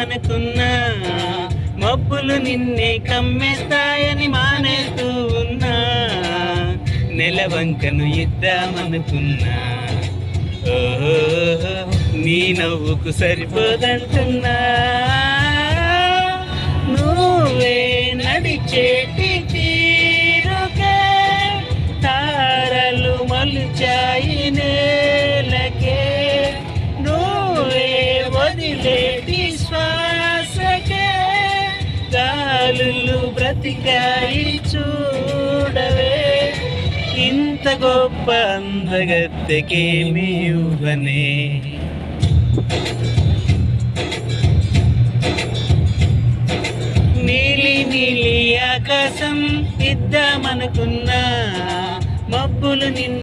ఇద్దామనుకున్నా, మబ్బులు నిన్నే కమ్మేస్తాయని మానేస్తూ ఉన్నా. నెలవంకను ఇద్దామనుకున్నా, ఓహో నీ నవ్వుకు సరిపోదంటున్నా. నువ్వే నడిచేటి తీరుకే తారలు మలుచాయి నేలకే. నువ్వే వదిలేటి శ్వాసకే గాలులు బ్రతికాయి చూడవే. ఇంత గొప్ప అందగత్తెకేమీ ఇవ్వనే. నీలి నీలి ఆకాశం ఇద్దామనుకున్నా, మబ్బులు నిన్ను